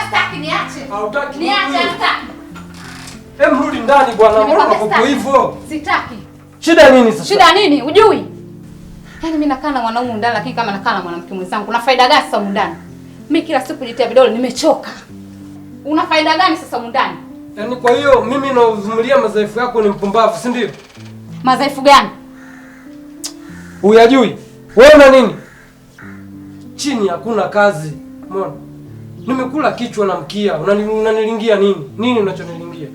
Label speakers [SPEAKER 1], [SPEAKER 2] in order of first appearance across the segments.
[SPEAKER 1] sitaki, niache.
[SPEAKER 2] Hautaki?
[SPEAKER 1] Niache, sitaki.
[SPEAKER 2] Rudi ndani bwana, mbona uko hivyo?
[SPEAKER 1] Sitaki.
[SPEAKER 2] Shida nini sasa?
[SPEAKER 1] Shida nini? Hujui? Yaani mimi nakaa na mwanaume ndani lakini kama nakaa na mwanamke mwenzangu, kuna faida gani sasa ndani? Mimi kila siku kujitia vidole nimechoka. Una faida gani sasa ndani?
[SPEAKER 2] Yaani kwa hiyo mimi navumilia madhaifu yako ni mpumbavu, si ndio?
[SPEAKER 1] Madhaifu gani?
[SPEAKER 2] Uyajui? Wewe una nini? Chini hakuna kazi. Umeona? Nimekula kichwa na mkia. Unanilingia nini? Nini unachonilingia?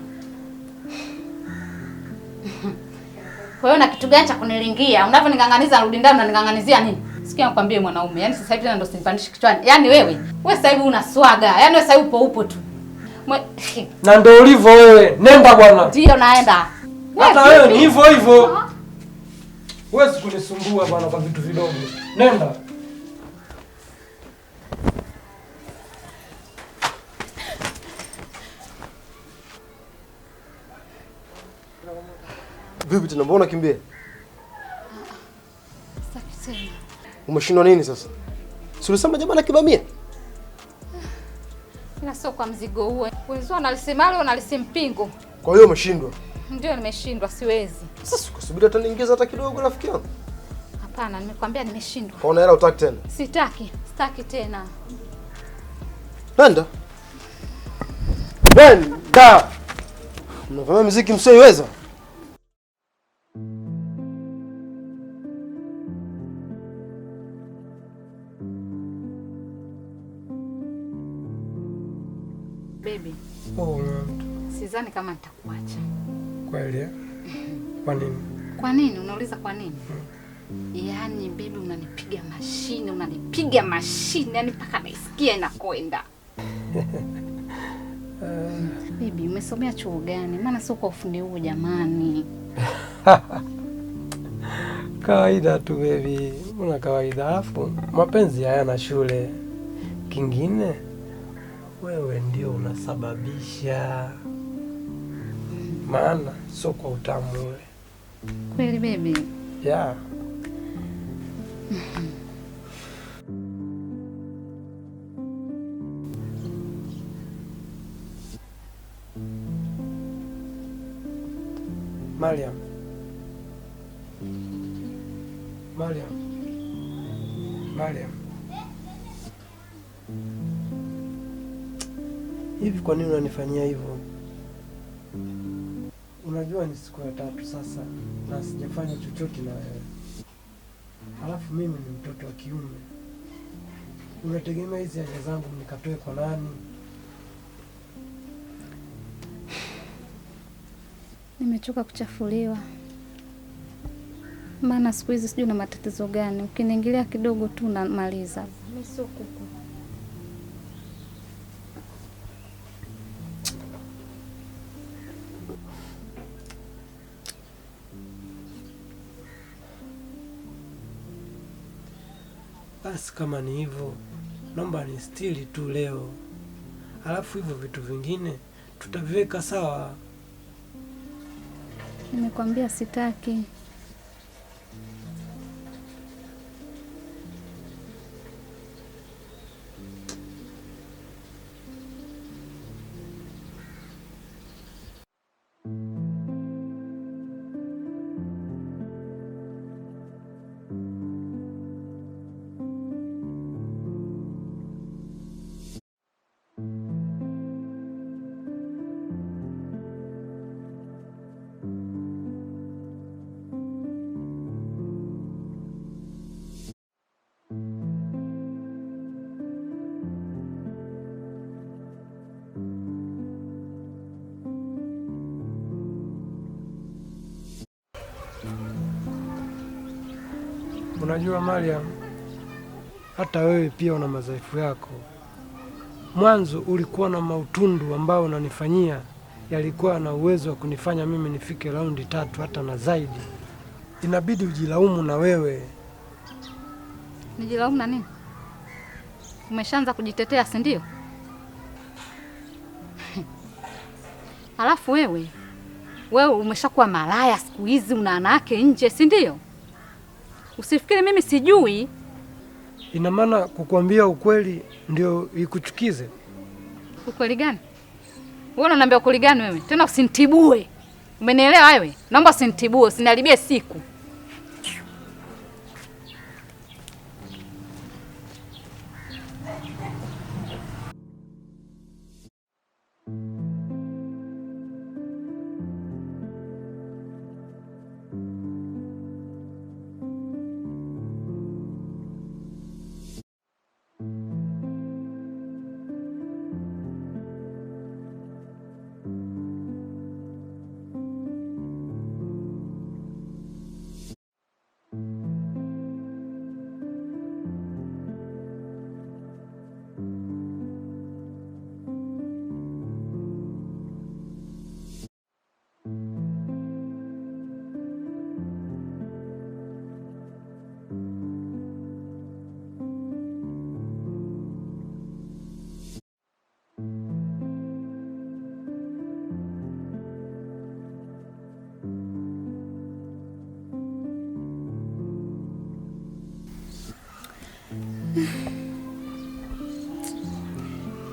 [SPEAKER 1] Kwa hiyo na kitu gani cha kunilingia? Unavyoning'ang'aniza rudi ndani unaning'ang'anizia nini? Sikia nikwambie mwanaume, yaani sasa hivi tena ndo sinipandishi kichwani. Yaani wewe sasa hivi una swaga. Yaani wewe sasa hivi upo tu.
[SPEAKER 2] Na ndio ulivyo wewe. Nenda bwana.
[SPEAKER 1] Ndio naenda.
[SPEAKER 2] Hata wewe ni hivyo hivyo. Huwezi kunisumbua bwana kwa vitu vidogo. Nenda.
[SPEAKER 3] Vipi tena mbona kimbia?
[SPEAKER 1] Sitaki tena.
[SPEAKER 3] Umeshindwa nini sasa? Si ulisema jamaa na kibamia?
[SPEAKER 1] Ila sio kwa mzigo huo. Wenzao wanalisema leo nalisimpingo.
[SPEAKER 3] Kwa hiyo umeshindwa?
[SPEAKER 1] Ndio nimeshindwa, siwezi.
[SPEAKER 3] Sasa ukusubiri hata niingiza hata kidogo rafiki yangu.
[SPEAKER 1] Hapana, nimekwambia nimeshindwa.
[SPEAKER 3] Kaona hela utaki tena?
[SPEAKER 1] Sitaki tena.
[SPEAKER 3] Nenda. Nenda. Mnafanya muziki msioiweza?
[SPEAKER 1] Baby. Sidhani kama nitakuacha.
[SPEAKER 2] Kweli? Kwa nini?
[SPEAKER 1] Kwa nini? Unauliza kwa nini? Yaani baby unanipiga mashine, yaani mpaka naisikia inakwenda. Baby, umesomea chuo gani? Maana sio kwa ufundi huu jamani.
[SPEAKER 2] Kawaida tu baby. Una kawaida alafu mapenzi hayana shule. Kingine wewe ndio unasababisha. Maana sio kwa utamu ule.
[SPEAKER 1] Kweli baby?
[SPEAKER 2] Yeah. Mariam. Hivi kwa nini unanifanyia hivyo? Unajua ni siku ya 3 sasa na sijafanya chochote na wewe. Halafu mimi ni mtoto wa kiume. Unategemea hizi haja zangu nikatoe kwa nani?
[SPEAKER 1] Nimechoka kuchafuliwa. Maana siku hizi sijui na matatizo gani. Ukiniingilia kidogo tu namaliza. Mimi sio kuku.
[SPEAKER 2] Basi kama ni hivyo, naomba ni stili tu leo. Alafu hivyo vitu vingine tutaviweka sawa.
[SPEAKER 1] Nimekwambia sitaki.
[SPEAKER 2] Unajua Mariam, hata wewe pia una madhaifu yako. Mwanzo ulikuwa na mautundu ambao unanifanyia yalikuwa na uwezo wa kunifanya mimi nifike raundi 3 hata na zaidi. Inabidi ujilaumu na wewe.
[SPEAKER 1] Nijilaumu na nini? Umeshaanza kujitetea, si ndio? Alafu wewe umeshakuwa malaya siku hizi, una wanawake nje, si ndio? Usifikiri mimi sijui.
[SPEAKER 2] Ina maana kukuambia ukweli ndio ikuchukize?
[SPEAKER 1] Ukweli gani? Wewe unaniambia ukweli gani wewe? Tena usinitibue. Umenielewa wewe? Naomba usinitibue, usiniharibie siku.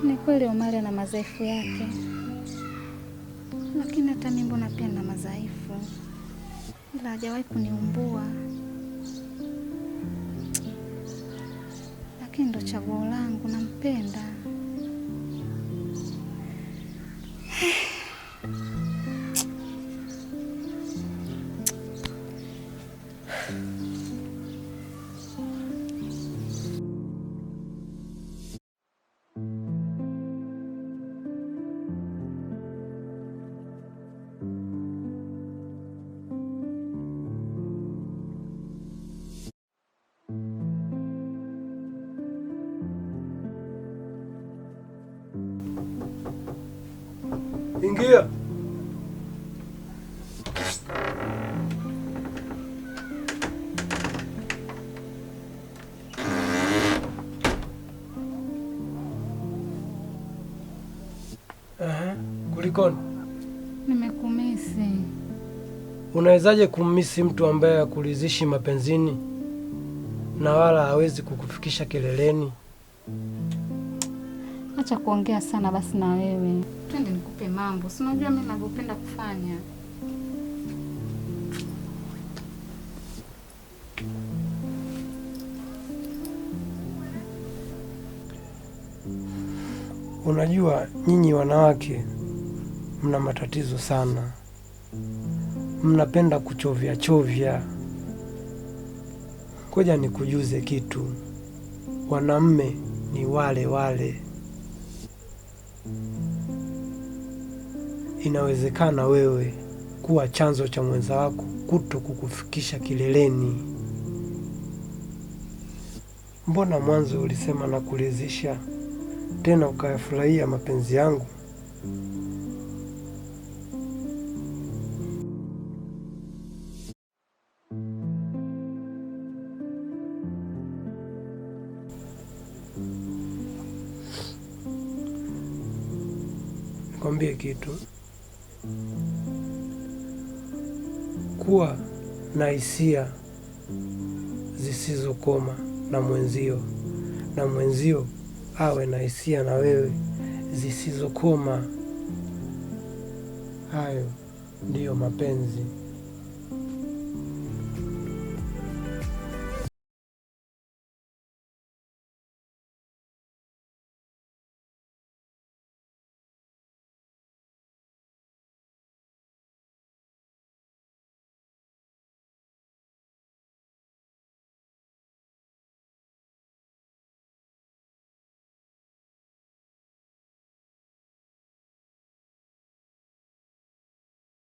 [SPEAKER 1] Ni kweli Omari ana madhaifu yake, lakini hata mimi mbona pia nina madhaifu, ila hajawahi kuniumbua. Lakini ndo chaguo langu, nampenda.
[SPEAKER 2] Ingia. Kulikoni?
[SPEAKER 1] Nimekumisi.
[SPEAKER 2] Unawezaje kummisi mtu ambaye hakuridhishi mapenzini na wala hawezi kukufikisha kileleni?
[SPEAKER 1] Acha kuongea sana basi na wewe. Twende nikupe mambo. Si unajua mimi ninavyopenda kufanya.
[SPEAKER 2] Unajua nyinyi wanawake mna matatizo sana. Mnapenda kuchovya chovya. Ngoja nikujuze kitu. Wanamme ni wale wale. Inawezekana wewe kuwa chanzo cha mwenza wako kuto kukufikisha kileleni. Mbona mwanzo ulisema na kuridhisha, tena ukayafurahia mapenzi yangu? Nikwambie kitu. Kuwa na hisia zisizokoma na mwenzio, na mwenzio awe na hisia na wewe zisizokoma. Hayo ndiyo mapenzi.